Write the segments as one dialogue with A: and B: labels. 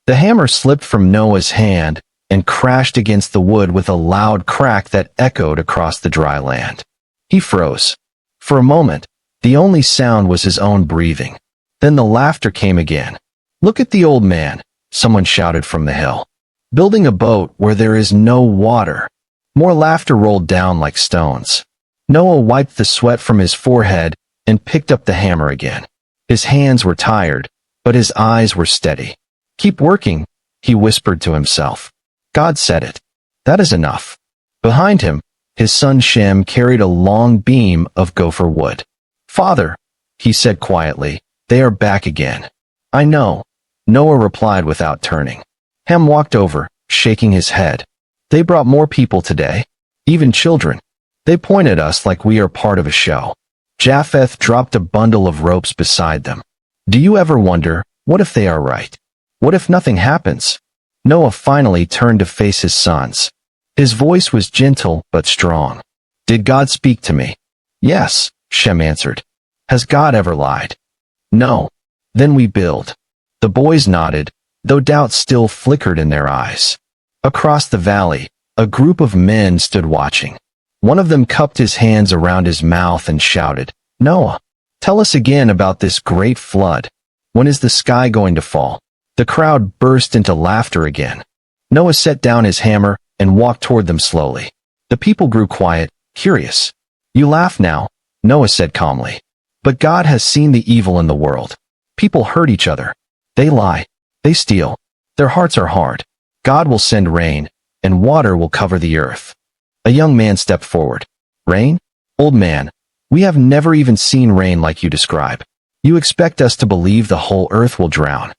A: The hammer slipped from Noah's hand and crashed against the wood with a loud crack that echoed across the dry land. He froze. For a moment, the only sound was his own breathing. Then the laughter came again. "Look at the old man," someone shouted from the hill. "Building a boat where there is no water." More laughter rolled down like stones. Noah wiped the sweat from his forehead and picked up the hammer again. His hands were tired, but his eyes were steady. "Keep working," he whispered to himself. God said it. That is enough. Behind him, his son Shem carried a long beam of gopher wood. "Father," he said quietly, "they are back again." "I know," Noah replied without turning. Ham walked over, shaking his head. "They brought more people today. Even children. They point at us like we are part of a show." Japheth dropped a bundle of ropes beside them. "Do you ever wonder, what if they are right? What if nothing happens?" Noah finally turned to face his sons. His voice was gentle but strong. "Did God speak to me?" "Yes," Shem answered. "Has God ever lied?" "No." "Then we build." The boys nodded, though doubt still flickered in their eyes. Across the valley, a group of men stood watching. One of them cupped his hands around his mouth and shouted, "Noah, tell us again about this great flood. When is the sky going to fall?" The crowd burst into laughter again. Noah set down his hammer and walked toward them slowly. The people grew quiet, curious. "You laugh now," Noah said calmly. "But God has seen the evil in the world. People hurt each other. They lie. They steal. Their hearts are hard. God will send rain, and water will cover the earth." A young man stepped forward. "Rain? Old man, we have never even seen rain like you describe. You expect us to believe the whole earth will drown."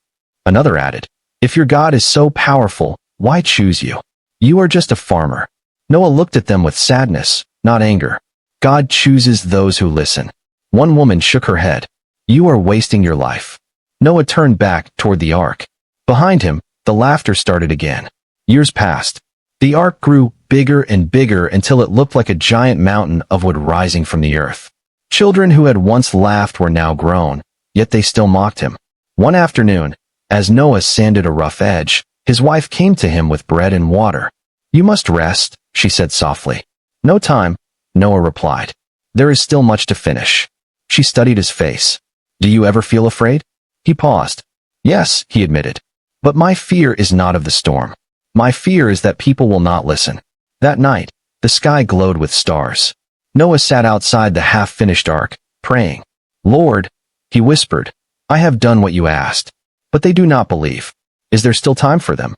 A: Another added, "If your God is so powerful, why choose you? You are just a farmer." Noah looked at them with sadness, not anger. "God chooses those who listen." One woman shook her head. "You are wasting your life." Noah turned back toward the ark. Behind him, the laughter started again. Years passed. The ark grew bigger and bigger until it looked like a giant mountain of wood rising from the earth. Children who had once laughed were now grown, yet they still mocked him. One afternoon, as Noah sanded a rough edge, his wife came to him with bread and water. "You must rest," she said softly. "No time," Noah replied. "There is still much to finish." She studied his face. "Do you ever feel afraid?" He paused. "Yes," he admitted. "But my fear is not of the storm. My fear is that people will not listen." That night, the sky glowed with stars. Noah sat outside the half-finished ark, praying. "Lord," he whispered, "I have done what you asked. But they do not believe. Is there still time for them?"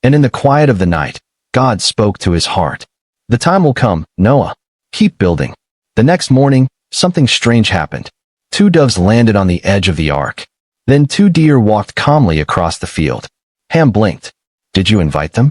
A: And in the quiet of the night, God spoke to his heart. "The time will come, Noah. Keep building." The next morning, something strange happened. 2 doves landed on the edge of the ark. Then 2 deer walked calmly across the field. Ham blinked. "Did you invite them?"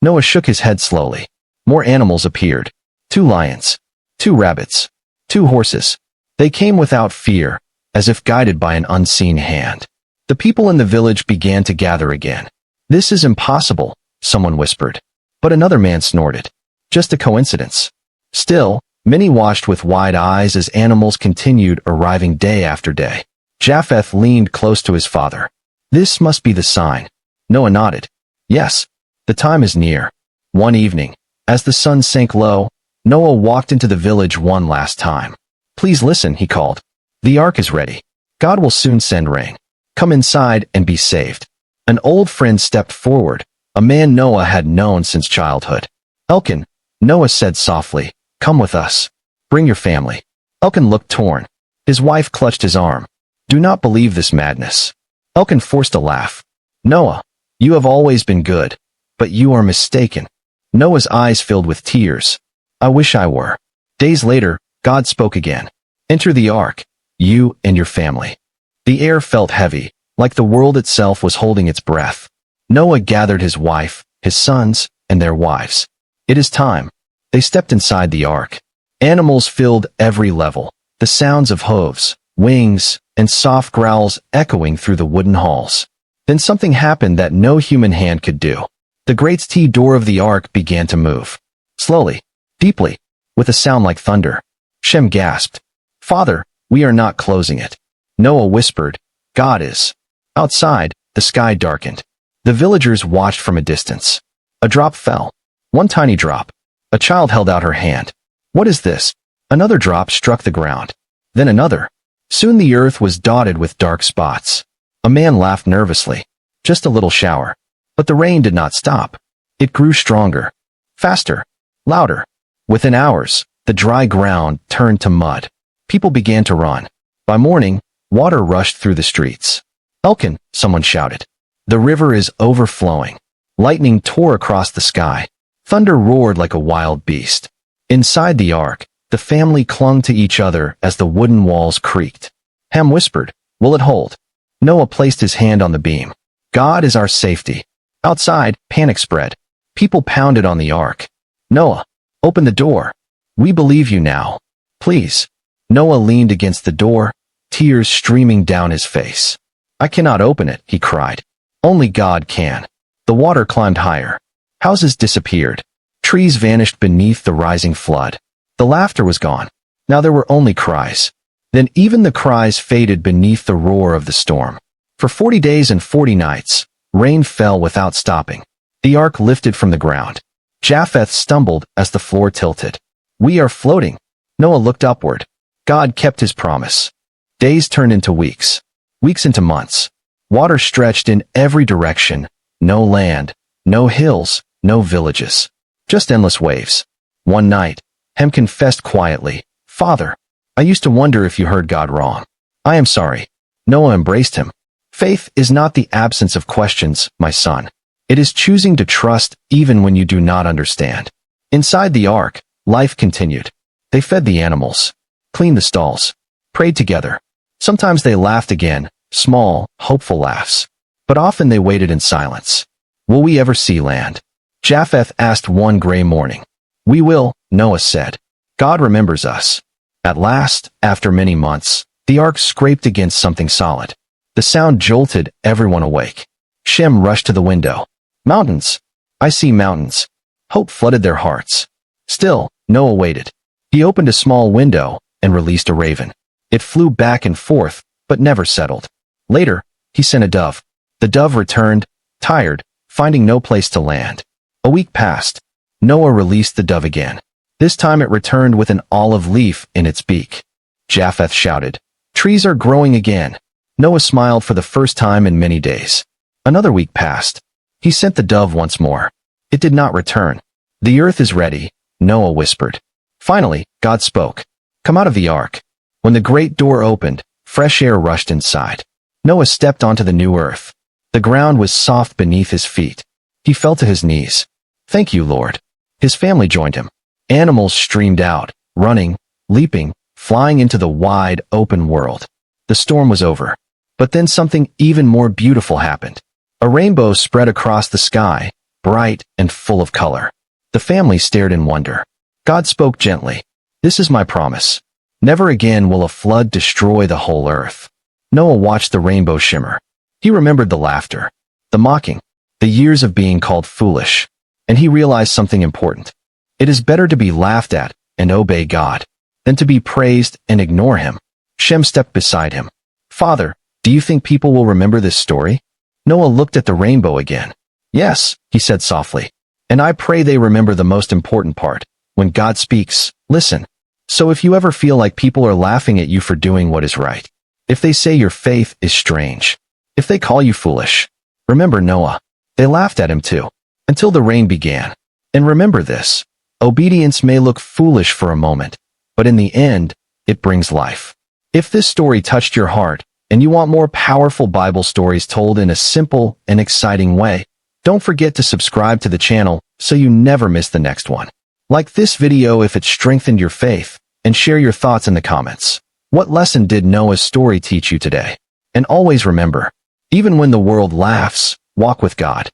A: Noah shook his head slowly. More animals appeared. 2 lions. 2 rabbits. 2 horses. They came without fear, as if guided by an unseen hand. The people in the village began to gather again. "This is impossible," someone whispered. But another man snorted. "Just a coincidence." Still, many watched with wide eyes as animals continued arriving day after day. Japheth leaned close to his father. "This must be the sign." Noah nodded. "Yes, the time is near." One evening, as the sun sank low, Noah walked into the village one last time. "Please listen," he called. "The ark is ready. God will soon send rain. Come inside and be saved." An old friend stepped forward, a man Noah had known since childhood. "Elkan," Noah said softly, "come with us. Bring your family." Elkan looked torn. His wife clutched his arm. "Do not believe this madness." Elkan forced a laugh. "Noah, you have always been good, but you are mistaken." Noah's eyes filled with tears. "I wish I were." Days later, God spoke again. "Enter the ark, you and your family." The air felt heavy, like the world itself was holding its breath. Noah gathered his wife, his sons, and their wives. "It is time." They stepped inside the ark. Animals filled every level, the sounds of hooves, wings, and soft growls echoing through the wooden halls. Then something happened that no human hand could do. The great T door of the ark began to move. Slowly, deeply, with a sound like thunder. Shem gasped. "Father, we are not closing it." Noah whispered, "God is." Outside, the sky darkened. The villagers watched from a distance. A drop fell. One tiny drop. A child held out her hand. What is this? Another drop struck the ground. Then another. Soon the earth was dotted with dark spots. A man laughed nervously. Just a little shower. But the rain did not stop. It grew stronger. Faster. Louder. Within hours, the dry ground turned to mud. People began to run. By morning, water rushed through the streets. Elkin, someone shouted. The river is overflowing. Lightning tore across the sky. Thunder roared like a wild beast. Inside the ark, the family clung to each other as the wooden walls creaked. Ham whispered, "Will it hold?" Noah placed his hand on the beam. "God is our safety." Outside, panic spread. People pounded on the ark. "Noah, open the door. We believe you now. Please." Noah leaned against the door, tears streaming down his face. "I cannot open it," he cried. "Only God can." The water climbed higher. Houses disappeared. Trees vanished beneath the rising flood. The laughter was gone. Now there were only cries. Then even the cries faded beneath the roar of the storm. For 40 days and 40 nights, rain fell without stopping. The ark lifted from the ground. Japheth stumbled as the floor tilted. "We are floating." Noah looked upward. God kept his promise. Days turned into weeks. Weeks into months. Water stretched in every direction. No land, no hills, no villages. Just endless waves. One night, Hem confessed quietly, "Father, I used to wonder if you heard God wrong. I am sorry." Noah embraced him. Faith is not the absence of questions, my son. It is choosing to trust even when you do not understand. Inside the ark, life continued. They fed the animals, cleaned the stalls, prayed together. Sometimes they laughed again, small, hopeful laughs. But often they waited in silence. Will we ever see land? Japheth asked one gray morning. We will, Noah said. God remembers us. At last, after many months, the ark scraped against something solid. The sound jolted everyone awake. Shem rushed to the window. Mountains. I see mountains. Hope flooded their hearts. Still, Noah waited. He opened a small window and released a raven. It flew back and forth, but never settled. Later, he sent a dove. The dove returned, tired, finding no place to land. A week passed. Noah released the dove again. This time it returned with an olive leaf in its beak. Japheth shouted, "Trees are growing again." Noah smiled for the first time in many days. Another week passed. He sent the dove once more. It did not return. "The earth is ready," Noah whispered. Finally, God spoke. "Come out of the ark." When the great door opened, fresh air rushed inside. Noah stepped onto the new earth. The ground was soft beneath his feet. He fell to his knees. "Thank you, Lord." His family joined him. Animals streamed out, running, leaping, flying into the wide, open world. The storm was over. But then something even more beautiful happened. A rainbow spread across the sky, bright and full of color. The family stared in wonder. God spoke gently. "This is my promise. Never again will a flood destroy the whole earth." Noah watched the rainbow shimmer. He remembered the laughter, the mocking, the years of being called foolish, and he realized something important. It is better to be laughed at and obey God than to be praised and ignore him. Shem stepped beside him. "Father, do you think people will remember this story?" Noah looked at the rainbow again. "Yes," he said softly. "And I pray they remember the most important part. When God speaks, listen. So if you ever feel like people are laughing at you for doing what is right, if they say your faith is strange, if they call you foolish, remember Noah. They laughed at him too, until the rain began. And remember this, obedience may look foolish for a moment, but in the end, it brings life. If this story touched your heart, and you want more powerful Bible stories told in a simple and exciting way, don't forget to subscribe to the channel so you never miss the next one. Like this video if it strengthened your faith, and share your thoughts in the comments. What lesson did Noah's story teach you today? And always remember, even when the world laughs, walk with God.